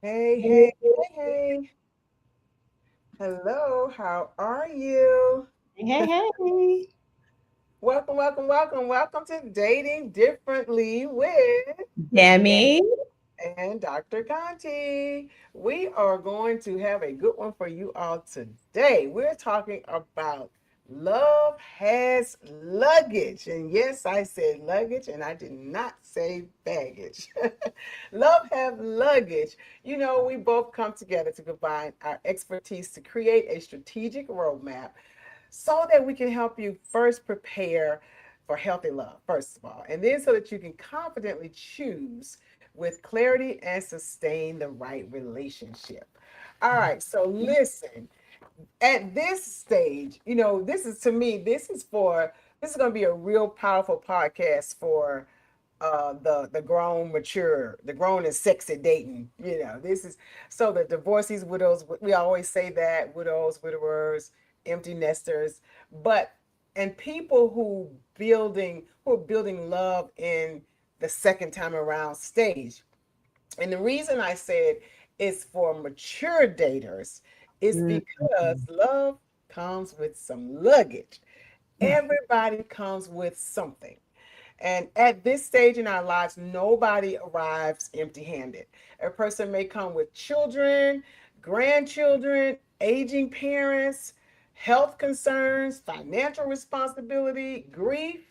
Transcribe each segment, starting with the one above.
Hey, hey, hey, hey. Hello, how are you? Hey, hey. Welcome, welcome, welcome, welcome to Dating Differently with Demi. and Dr. Conti. We are going to have a good one for you all today. We're talking about love has luggage. And yes, I said luggage and I did not say baggage. Love have luggage. You know, we both come together to combine our expertise to create a strategic roadmap so that we can help you first prepare for healthy love, first of all, and then so that you can confidently choose with clarity and sustain the right relationship. All right, so listen, at this stage, you know, this is to me, this is going to be a real powerful podcast for the grown mature, the grown and sexy dating. You know, this is so the divorcees, widows, we always say that, widows, widowers, empty nesters, but and people who are building love in the second time around stage. And the reason I said it's for mature daters is because Mhm. love comes with some luggage. Everybody comes with something. And at this stage in our lives, nobody arrives empty handed. A person may come with children, grandchildren, aging parents, health concerns, financial responsibility, grief,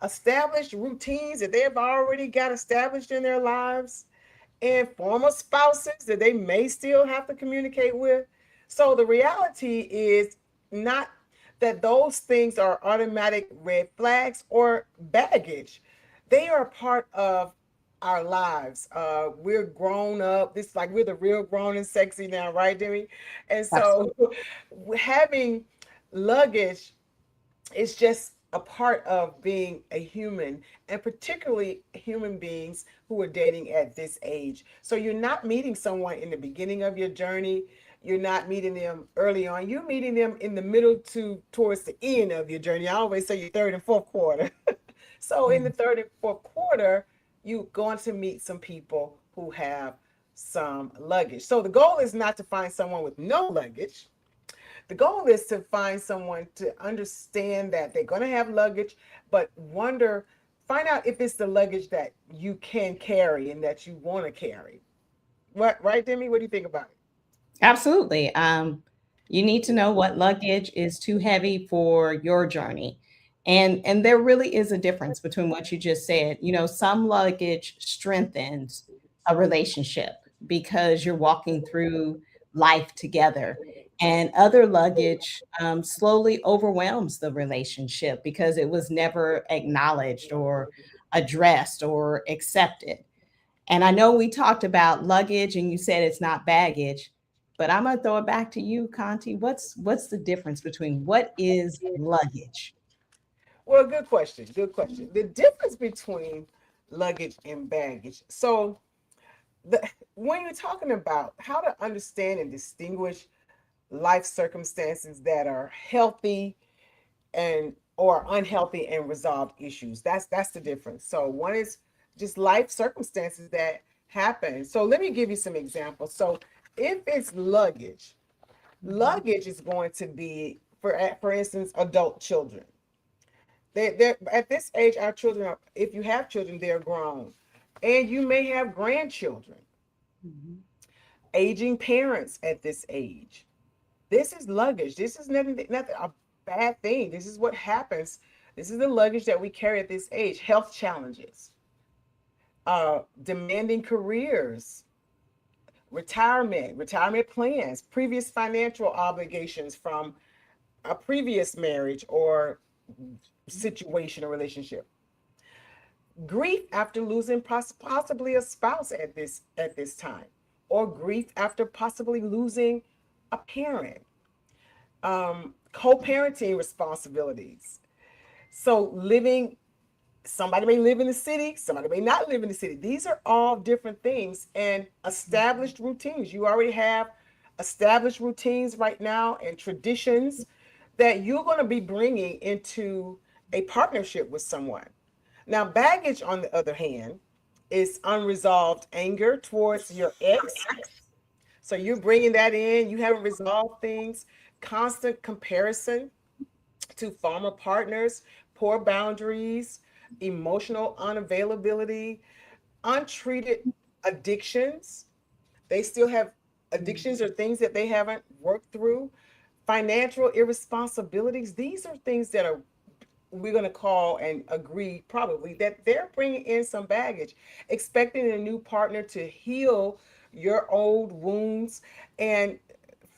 established routines that they've already got established in their lives, and former spouses that they may still have to communicate with. So the reality is not that those things are automatic red flags or baggage. They are a part of our lives. We're grown up. This like we're the real grown and sexy now, right, Demi? And so Absolutely. having luggage it's just a part of being a human, and particularly human beings who are dating at this age. So you're not meeting someone in the beginning of your journey. You're not meeting them early on. You're meeting them in the middle to towards the end of your journey. I always say your third and fourth quarter. So in the third and fourth quarter, you're going to meet some people who have some luggage. So the goal is not to find someone with no luggage. The goal is to find someone to understand that they're going to have luggage, but find out if it's the luggage that you can carry and that you want to carry. Right, Demi? What do you think about it? Absolutely. You need to know what luggage is too heavy for your journey. And there really is a difference between what you just said. Some luggage strengthens a relationship because you're walking through life together. And other luggage slowly overwhelms the relationship because it was never acknowledged or addressed or accepted. And I know we talked about luggage and you said it's not baggage, but I'm going to throw it back to you, Conti. What's the difference between what is luggage? Well, good question. Good question. The difference between luggage and baggage. So, when you're talking about how to understand and distinguish life circumstances that are healthy and or unhealthy and resolved issues. That's the difference. So one is just life circumstances that happen. So let me give you some examples. So if it's luggage, luggage is going to be for instance adult children. They're at this age our children are, if you have children they're grown, and you may have grandchildren, Mhm. aging parents at this age. This is luggage. This is nothing a bad thing. This is what happens. This is the luggage that we carry at this age. Health challenges, demanding careers, retirement plans, previous financial obligations from a previous marriage or situation or relationship. Grief after losing possibly a spouse at this time, or grief after possibly losing a parent, co-parenting responsibilities. So living, somebody may live in the city, somebody may not live in the city. These are all different things, and established routines. You already have established routines right now and traditions that you're going to be bringing into a partnership with someone. Now, baggage, on the other hand, is unresolved anger towards your ex. So you're bringing that in, you haven't resolved things, constant comparison to former partners, poor boundaries, emotional unavailability, untreated addictions. They still have addictions or things that they haven't worked through, financial irresponsibilities. These are things that are, we're going to call and agree probably that they're bringing in some baggage, expecting a new partner to heal your old wounds, and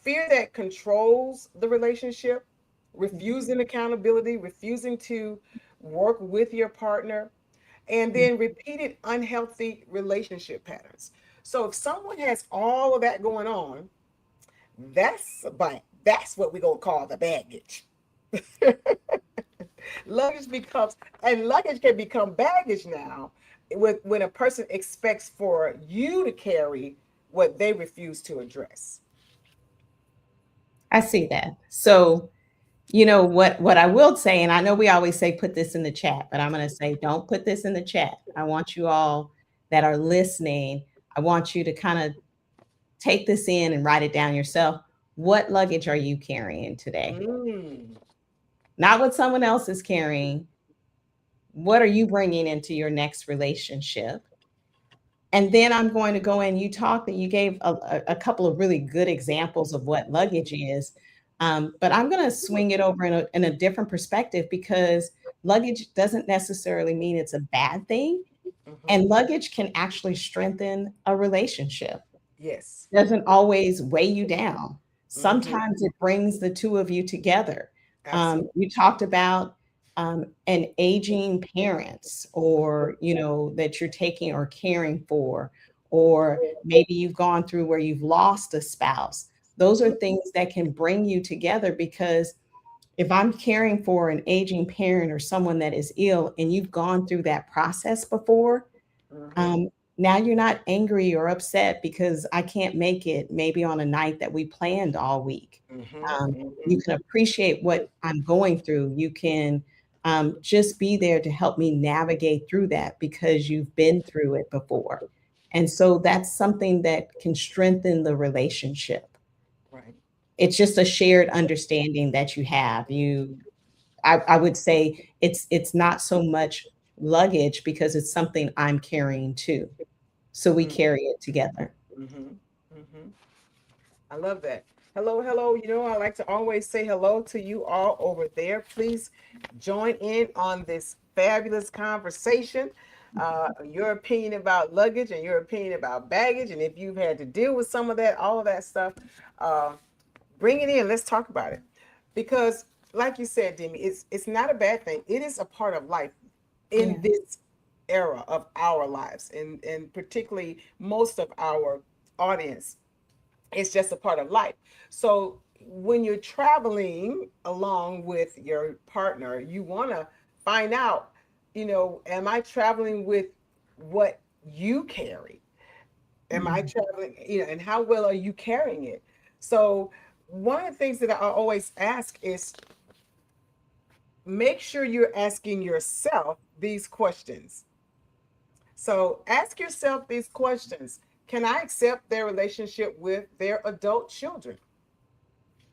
fear that controls the relationship, refusing accountability, refusing to work with your partner, and then repeated unhealthy relationship patterns. So if someone has all of that going on, that's what we're going to call the baggage. Luggage becomes, and luggage can become baggage now with when a person expects for you to carry what they refuse to address. I see that. So, what I will say, and I know we always say put this in the chat, but I'm going to say don't put this in the chat. I want you all that are listening, I want you to kind of take this in and write it down yourself. What luggage are you carrying today? Mm. Not what someone else is carrying. What are you bringing into your next relationship? And then I'm going to go in. You talked and you gave a couple of really good examples of what luggage is. But I'm going to swing it over in a different perspective, because luggage doesn't necessarily mean it's a bad thing. Mm-hmm. And luggage can actually strengthen a relationship. Yes. Doesn't always weigh you down. Mm-hmm. Sometimes it brings the two of you together. Absolutely. You talked about an aging parents, or that you're taking or caring for, or maybe you've gone through where you've lost a spouse. Those are things that can bring you together, because if I'm caring for an aging parent or someone that is ill and you've gone through that process before, Mm-hmm. um, now you're not angry or upset because I can't make it maybe on a night that we planned all week. Mm-hmm. You Mm-hmm. can appreciate what I'm going through. You can just be there to help me navigate through that because you've been through it before. And so that's something that can strengthen the relationship. Right. It's just a shared understanding that you have. I would say it's not so much luggage because it's something I'm carrying too. So we carry it together. Mm-hmm. Mm-hmm. I love that. Hello, hello. I like to always say hello to you all over there. Please join in on this fabulous conversation. Your opinion about luggage and your opinion about baggage. And if you've had to deal with some of that, all of that stuff, uh, bring it in. Let's talk about it. Because, like you said, Demi, it's not a bad thing. It is a part of life in Yeah. this era of our lives, and particularly most of our audience, it's just a part of life. So when you're traveling along with your partner, you want to find out, am I traveling with what you carry? Am I Mhm. traveling, and how well are you carrying it? So one of the things that I always ask is, make sure you're asking yourself these questions. So ask yourself these questions. Can I accept their relationship with their adult children?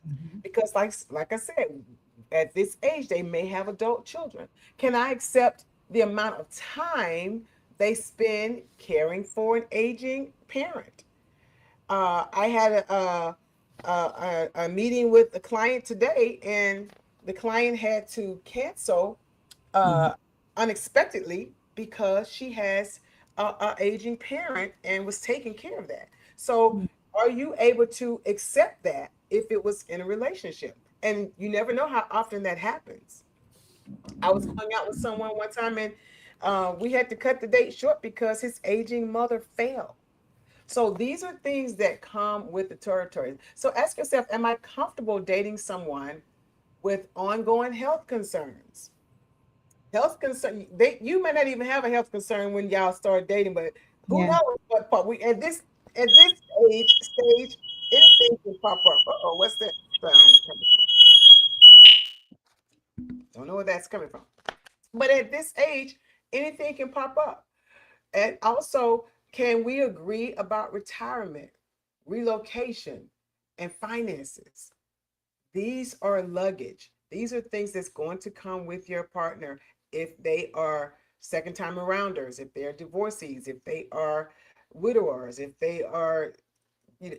Mhm. Because like I said, at this age they may have adult children. Can I accept the amount of time they spend caring for an aging parent? I had a meeting with a client today, and the client had to cancel Mhm. uh, unexpectedly because she has a aging parent and was taking care of that. So, are you able to accept that if it was in a relationship? And you never know how often that happens. I was going out with someone one time, and We had to cut the date short because his aging mother fell. So these are things that come with the territory. So ask yourself, am I comfortable dating someone with ongoing health concerns? Health concern, you may not even have a health concern when y'all start dating, but who Yeah. knows what part we at this stage, anything can pop up. Uh-oh, what's that sound coming from? Don't know where that's coming from. But at this age, anything can pop up. And also, can we agree about retirement, relocation, and finances? These are luggage. These are things that's going to come with your partner if they are second time arounders, if they're divorcees, if they are widowers, if they are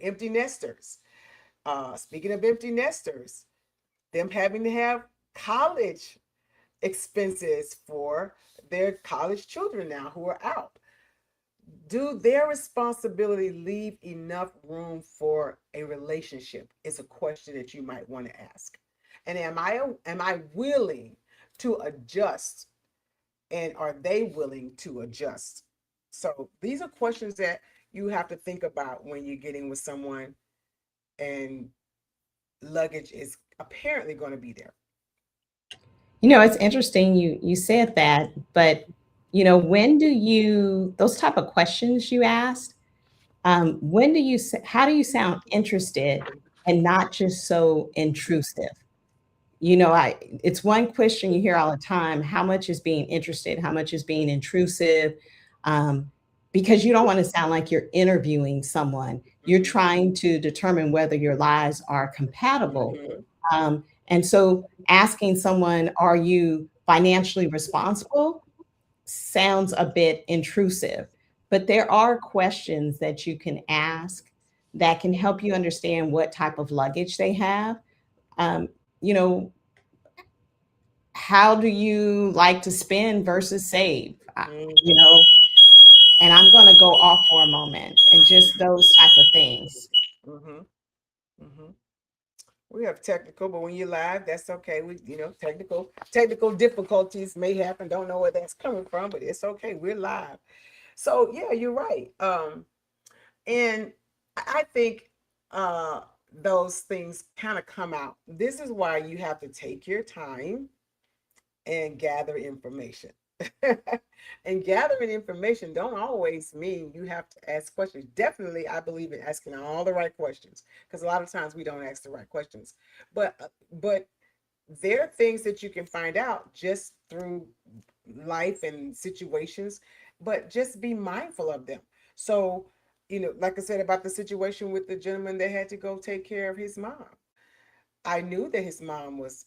empty nesters. Speaking of empty nesters, them having to have college expenses for their college children now who are out. Do their responsibility leave enough room for a relationship? Is a question that you might want to ask. And am I willing to adjust, and are they willing to adjust? So these are questions that you have to think about when you're getting with someone, and luggage is apparently going to be there. It's interesting you said that, but when do you those type of questions you asked, when do you how do you sound interested and not just so intrusive? I it's one question you hear all the time: how much is being interested, how much is being intrusive? Um, because you don't want to sound like you're interviewing someone. You're Mm-hmm. trying to determine whether your lives are compatible. Mm-hmm. And so asking someone, are you financially responsible, sounds a bit intrusive. But there are questions that you can ask that can help you understand what type of luggage they have. Um, you know, how do you like to spend versus save? You Mm-hmm. know, and I'm going to go off for a moment and just those type of things. Mm-hmm. Mm-hmm. We have technical, but when you're live, that's okay. Technical difficulties may happen. Don't know where that's coming from, but it's okay. We're live. So yeah, you're right. And I think uh those things kind of come out. This is why you have to take your time and gather information. And gathering information don't always mean you have to ask questions. Definitely, I believe in asking all the right questions, because a lot of times we don't ask the right questions. But there are things that you can find out just through life and situations, but just be mindful of them. So, like I said about the situation with the gentleman that had to go take care of his mom. I knew that his mom was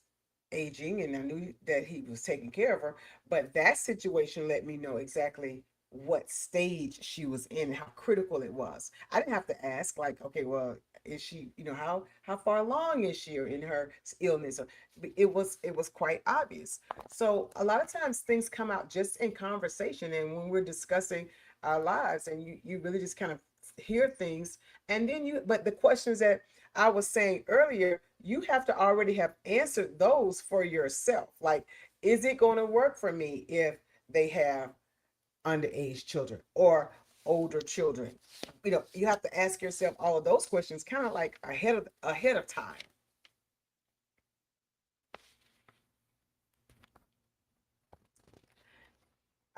aging, and I knew that he was taking care of her, but that situation let me know exactly what stage she was in and how critical it was. I didn't have to ask, like, okay, well, is she, how far along is she in her illness? It was quite obvious. So a lot of times things come out just in conversation, and when we're discussing our lives, and you really just kind of hear things, and then but the questions that I was saying earlier, you have to already have answered those for yourself. Like, is it going to work for me if they have underage children or older children? You have to ask yourself all of those questions kind of like ahead of time.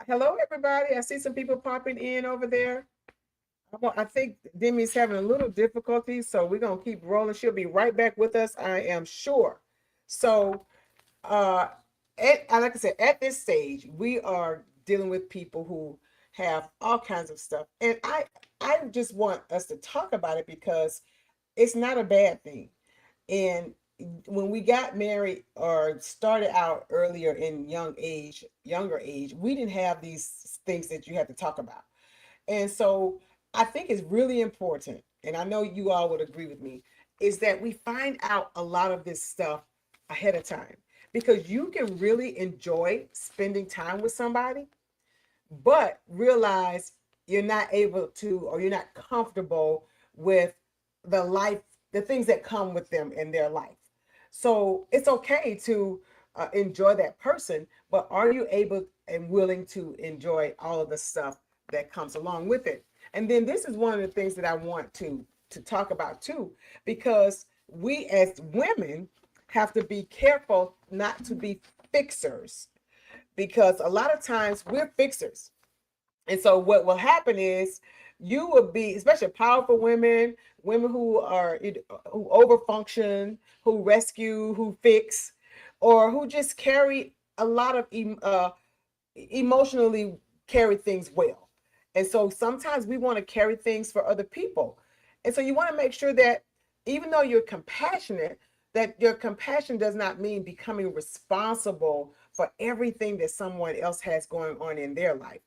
Hello, everybody. I see some people popping in over there. I think Demi's having a little difficulty, so we're gonna keep rolling. She'll be right back with us, I am sure. So uh like I said, at this stage we are dealing with people who have all kinds of stuff, and I just want us to talk about it because it's not a bad thing. And when we got married or started out earlier in younger age, we didn't have these things that you had to talk about. And so I think it's really important, and I know you all would agree with me, is that we find out a lot of this stuff ahead of time, because you can really enjoy spending time with somebody, but realize you're not able to, or you're not comfortable with the life, the things that come with them in their life. So it's okay to enjoy that person, but are you and willing to enjoy all of the stuff that comes along with it. And then this is one of the things that I want to talk about too, because we as women have to be careful not to be fixers, because a lot of times we're fixers. And so what will happen is you will be, especially powerful women, women who are who overfunction, who rescue, who fix, or who just carry a lot of emotionally carry things well. And so sometimes we want to carry things for other people. And so you want to make sure that even though you're compassionate, that your compassion does not mean becoming responsible for everything that someone else has going on in their life.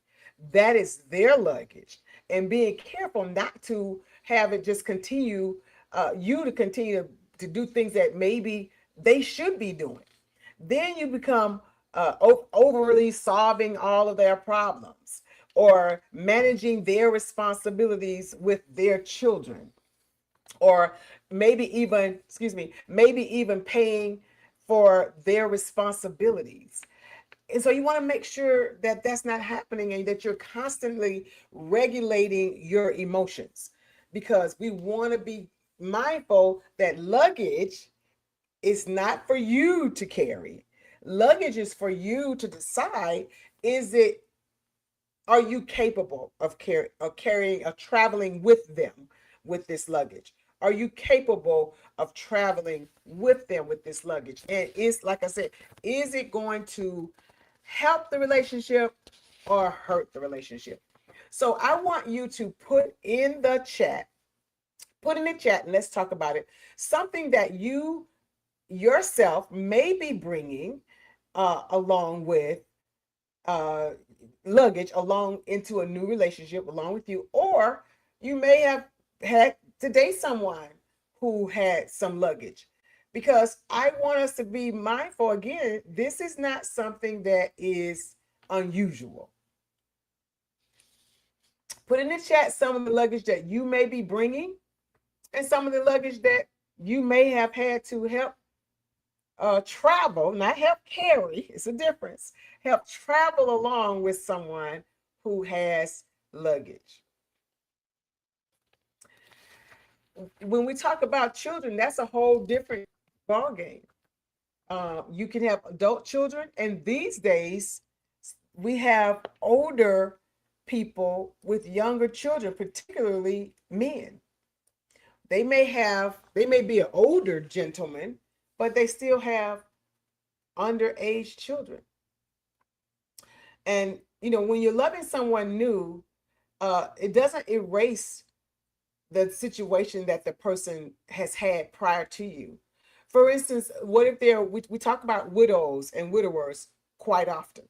That is their luggage. And being careful not to have it just continue, you to continue to do things that maybe they should be doing. Then you become overly solving all of their problems or managing their responsibilities with their children, or maybe even paying for their responsibilities. And so you want to make sure that that's not happening and that you're constantly regulating your emotions, because we want to be mindful that luggage is not for you to carry. Luggage is for you to decide, is it, are you capable of carrying, of traveling with them with this luggage? Are you capable of traveling with them with this luggage? And is, like I said, is it going to help the relationship or hurt the relationship? So I want you to put in the chat, and let's talk about it. Something that you yourself may be bringing along with uh, luggage along into a new relationship along with you, or you may have had to date someone who had some luggage. Because I want us to be mindful again, this is not something that is unusual. Put in the chat some of the luggage that you may be bringing and some of the luggage that you may have had to help travel, not help carry, it's a difference, help travel along with someone who has luggage. When we talk about children, that's a whole different ball game. You can have adult children, and these days we have older people with younger children, particularly men. They may be an older gentleman, but they still have underage children. And when you're loving someone new, it doesn't erase the situation that the person has had prior to you. For instance, what if we talk about widows and widowers quite often.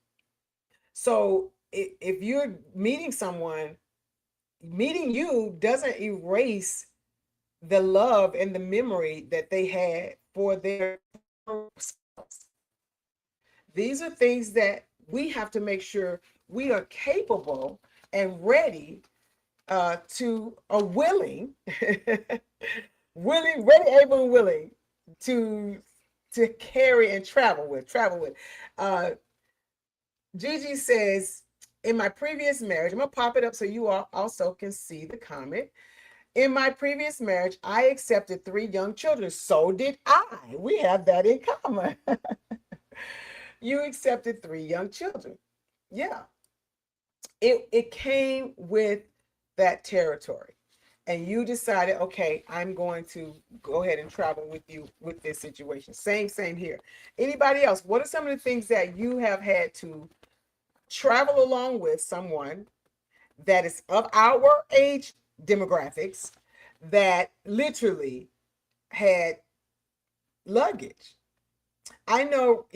So if you're meeting someone, meeting you doesn't erase the love and the memory that they had for their spouse. These are things that we have to make sure we are capable and ready to, are willing, ready, able, and willing to carry and travel with. Uh, Gigi says, in my previous marriage, I'm gonna pop it up so you all also can see the comment. In my previous marriage, I accepted 3 young children. So did I. We have that in common. You accepted 3 young children. Yeah. It came with that territory. And you decided, okay, I'm going to go ahead and travel with you with this situation. Same here. Anybody else? What are some of the things that you have had to travel along with someone that is of our age demographics that literally had luggage? I know,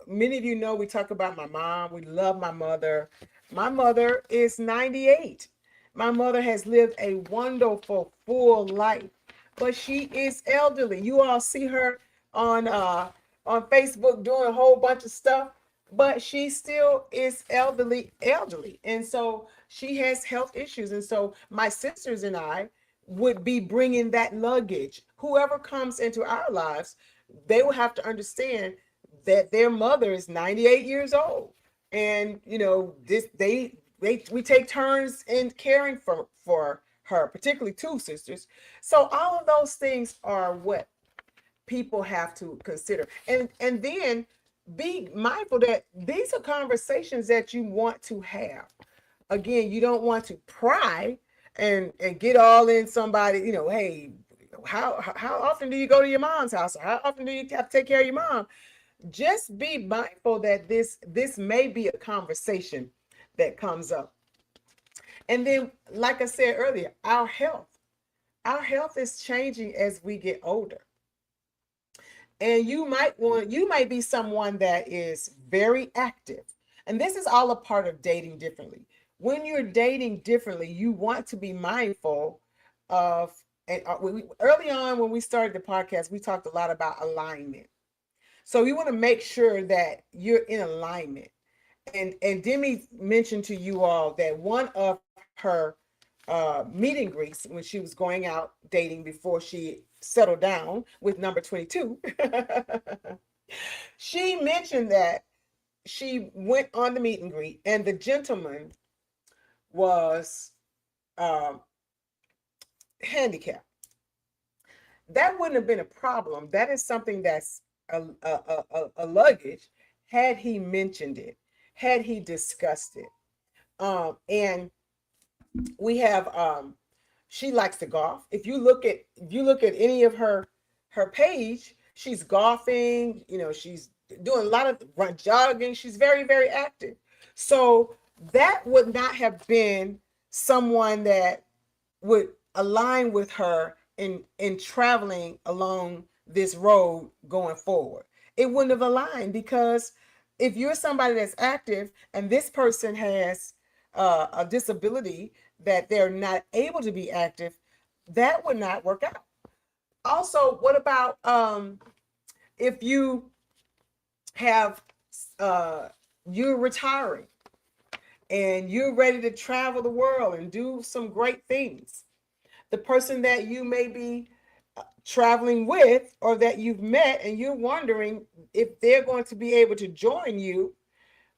many of you know we talk about my mom. We love my mother. My mother is 98. My mother has lived a wonderful, full life, but she is elderly. You all see her on Facebook doing a whole bunch of stuff, but she still is elderly. And so she has health issues. And so my sisters and I would be bringing that luggage. Whoever comes into our lives, they will have to understand that their mother is 98 years old. and this they we take turns in caring for her, particularly two sisters. So all of those things are what people have to consider, and then be mindful that these are conversations that you want to have. Again, you don't want to pry and get all in somebody, hey, how often do you go to your mom's house, or how often do you have to take care of your mom? Just be mindful that this may be a conversation that comes up. And then, like I said earlier, our health is changing as we get older. And you might be someone that is very active. And this is all a part of dating differently. When you're dating differently, you want to be mindful of, and early on when we started the podcast, we talked a lot about alignment. So you want to make sure that you're in alignment. And Demi mentioned to you all that one of her meet and greets when she was going out dating before she settled down with number 22, she mentioned that she went on the meet and greet, and the gentleman was um, handicapped. That wouldn't have been a problem. That is something that's a luggage, had he mentioned it, had he discussed it. And we have she likes to golf. If you look at any of her page, she's golfing, she's doing a lot of jogging. She's very, very active. So that would not have been someone that would align with her in traveling along this road going forward. It wouldn't have aligned, because if you're somebody that's active and this person has a disability that they're not able to be active, that would not work out. Also, what about if you have uh, you're retiring and you're ready to travel the world and do some great things? The person that you may be traveling with, or that you've met, and you're wondering if they're going to be able to join you.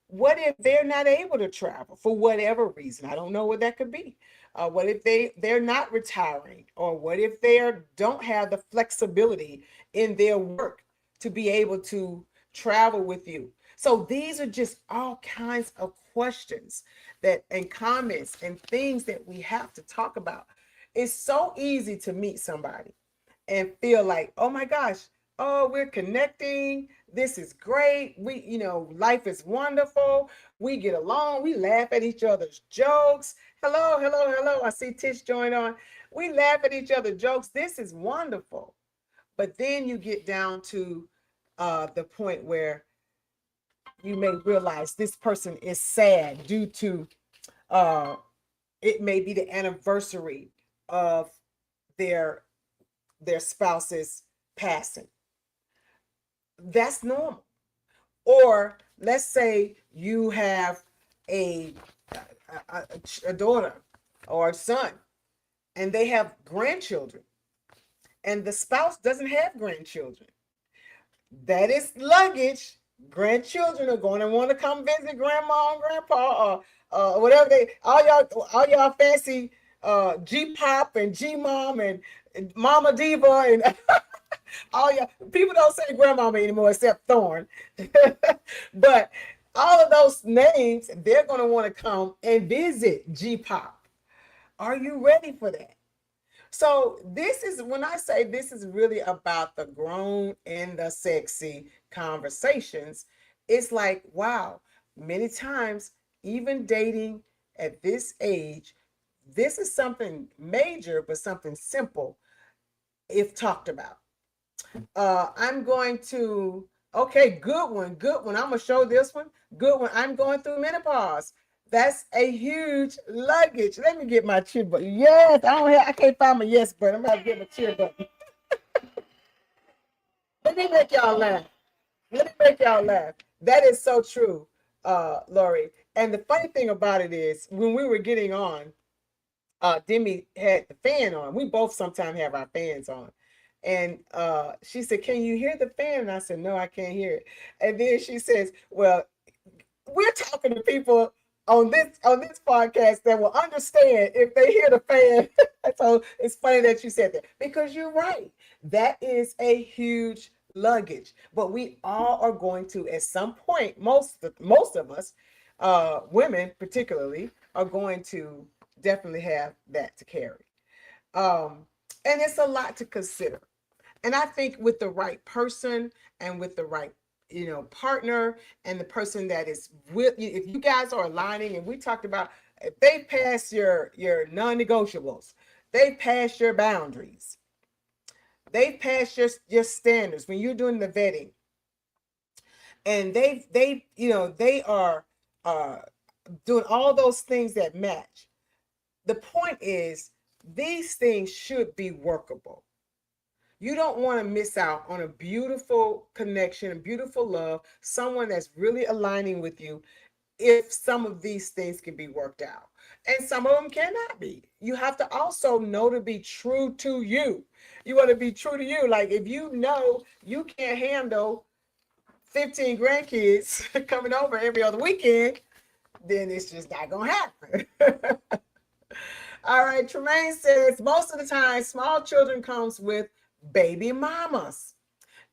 What if they're not able to travel for whatever reason? I don't know what that could be. What if they're not retiring, or what if they don't have the flexibility in their work to be able to travel with you? So these are just all kinds of questions that and comments and things that we have to talk about. It's so easy to meet somebody and feel like, oh my gosh, oh, we're connecting. This is great. Life is wonderful. We get along. We laugh at each other's jokes. Hello, hello, hello. I see Tish join on. We laugh at each other's jokes. This is wonderful. But then you get down to the point where you may realize this person is sad due to uh, it may be the anniversary of their their spouse's passing. That's normal. Or let's say you have a a daughter or a son, and they have grandchildren, and the spouse doesn't have grandchildren. That is luggage. Grandchildren are going to want to come visit grandma and grandpa, or whatever all y'all fancy G pop and G mom and Mama Diva and all y'all people don't say grandmama anymore except Thorn. But all of those names, they're going to want to come and visit G pop. Are you ready for that? So this is when I say this is really about the grown and the sexy conversations. It's like, wow, many times, even dating at this age, this is something major, but something simple if talked about. I'm going to, okay, good one, good one. I'm going to show this one. Good one. I'm going through menopause. That's a huge luggage. Let me get my cheer button. Yes, I can't find my yes button. I'm about to get my cheer button. Let me make y'all laugh. Let me make y'all laugh. That is so true, Lori. And the funny thing about it is, when we were getting on, Demi had the fan on. We both sometimes have our fans on. And she said, "Can you hear the fan?" And I said, "No, I can't hear it." And then she says, "Well, we're talking to people on this podcast that will understand if they hear the fan. So it's funny that you said that because you're right. That is a huge luggage, but we all are going to at some point. Most of us, women particularly, are going to definitely have that to carry. Um, and it's a lot to consider. And I think with the right person and with the right, partner and the person that is with you, if you guys are aligning, and we talked about if they pass your non-negotiables, they pass your boundaries, they pass your standards when you're doing the vetting, and they are uh doing all those things that match. The point is these things should be workable. You don't want to miss out on a beautiful connection, a beautiful love, someone that's really aligning with you if some of these things can be worked out. And some of them cannot be. You have to also know to be true to you. You want to be true to you. Like if you know you can't handle 15 grandkids coming over every other weekend, then it's just not going to happen. All right, Tremaine says most of the time small children comes with baby mamas.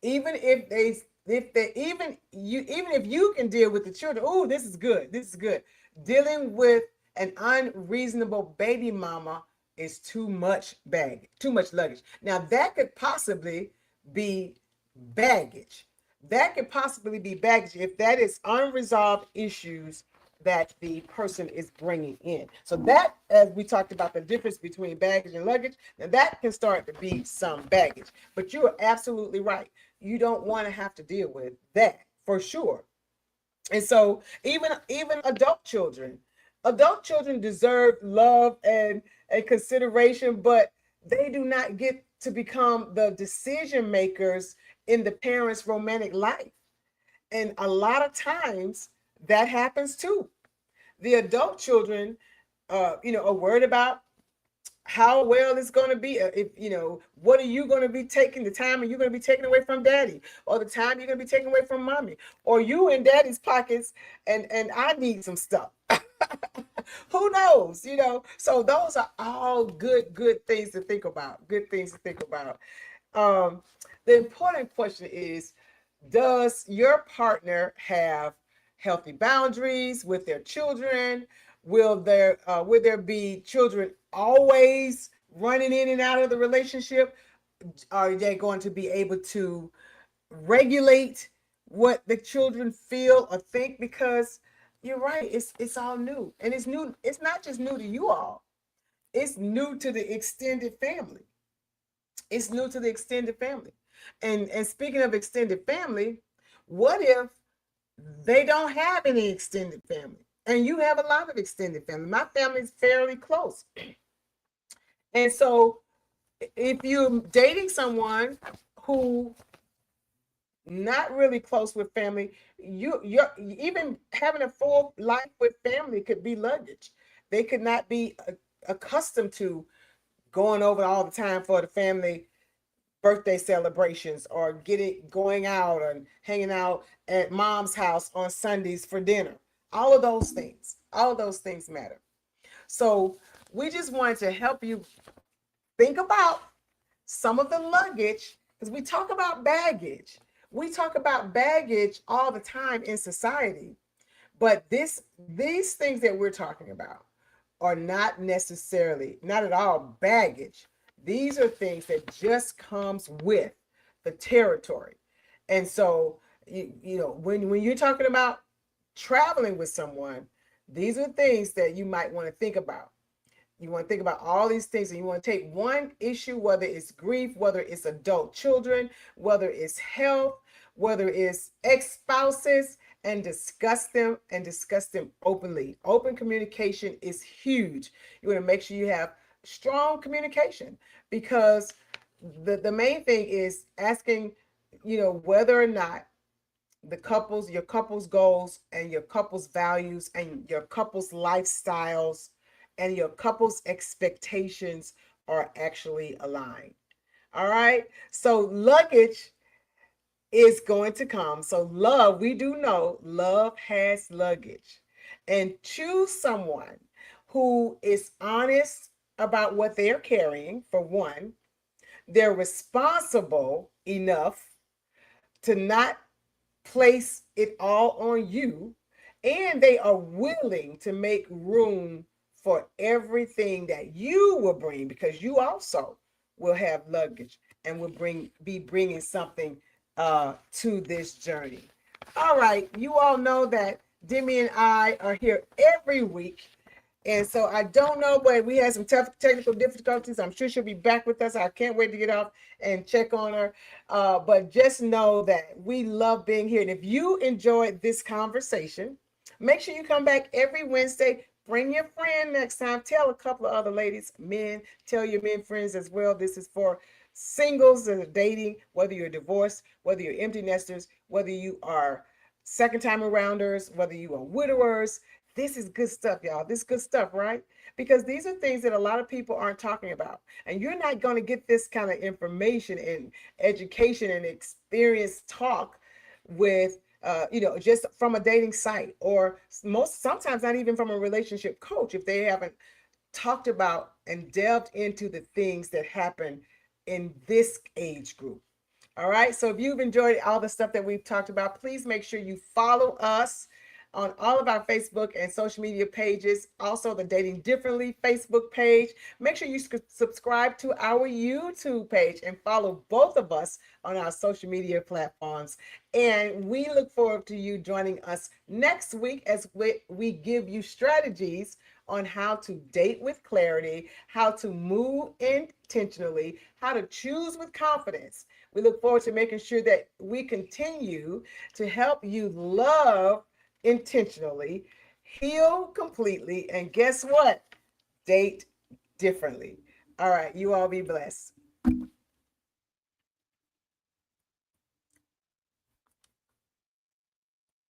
Even even if you can deal with the children, oh, this is good. This is good. Dealing with an unreasonable baby mama is too much luggage. Now that could possibly be baggage. That could possibly be baggage if that is unresolved issues that the person is bringing in. So that, as we talked about the difference between baggage and luggage, now that can start to be some baggage. But you are absolutely right. You don't want to have to deal with that for sure. And so even adult children deserve love and consideration, but they do not get to become the decision makers in the parents' romantic life. And a lot of times that happens too. The adult children, are worried about how well it's going to be. If what are you going to be taking, the time are you going to be taking away from daddy, or the time you're going to be taking away from mommy, or you in daddy's pockets, and I need some stuff. Who knows? So those are all good things to think about. Good things to think about. um the important question is, does your partner have healthy boundaries with their children? Will there be children always running in and out of the relationship? Are they going to be able to regulate what the children feel or think? Because you're right, it's all new, and it's new. It's not just new to you all, it's new to the extended family. It's new to the extended family. And speaking of extended family, what if they don't have any extended family and you have a lot of extended family? My family is fairly close. And so if you're dating someone who not really close with family, you're even having a full life with family could be luggage. They could not be accustomed to going over all the time for the family birthday celebrations, or going out and hanging out at mom's house on Sundays for dinner. All of those things matter. So we just wanted to help you think about some of the luggage, because we talk about baggage all the time in society. But these things that we're talking about are not necessarily, not at all, baggage. These are things that just comes with the territory. And so when you're talking about traveling with someone, these are things that you might want to think about. You want to think about all these things, and you want to take one issue, whether it's grief, whether it's adult children, whether it's health, whether it's ex-spouses, and discuss them openly. Open communication is huge. You want to make sure you have strong communication, because the main thing is asking, whether or not your couple's goals and your couple's values and your couple's lifestyles and your couple's expectations are actually aligned. All right. So luggage is going to come. So, love, we do know love has luggage. And choose someone who is honest about what they're carrying, for one. They're responsible enough to not place it all on you, and they are willing to make room for everything that you will bring, because you also will have luggage and will be bringing something to this journey. All right, you all know that Demi and I are here every week, and so I don't know, but we had some tough technical difficulties. I'm sure she'll be back with us. I can't wait to get off and check on her. But just know that we love being here. And if you enjoyed this conversation, make sure you come back every Wednesday. Bring your friend next time. Tell a couple of other ladies, men, tell your men friends as well. This is for singles that are dating, whether you're divorced, whether you're empty nesters, whether you are second time arounders, whether you are widowers. This is good stuff, y'all. This is good stuff, right? Because these are things that a lot of people aren't talking about. And you're not going to get this kind of information and education and experience talk with just from a dating site, or sometimes not even from a relationship coach, if they haven't talked about and delved into the things that happen in this age group. All right. So if you've enjoyed all the stuff that we've talked about, please make sure you follow us on all of our Facebook and social media pages. Also, the Dating Differently Facebook page. Make sure you subscribe to our YouTube page and follow both of us on our social media platforms. And we look forward to you joining us next week as we give you strategies on how to date with clarity, how to move intentionally, how to choose with confidence. We look forward to making sure that we continue to help you love intentionally, heal completely, and guess what? Date differently. All right, you all be blessed.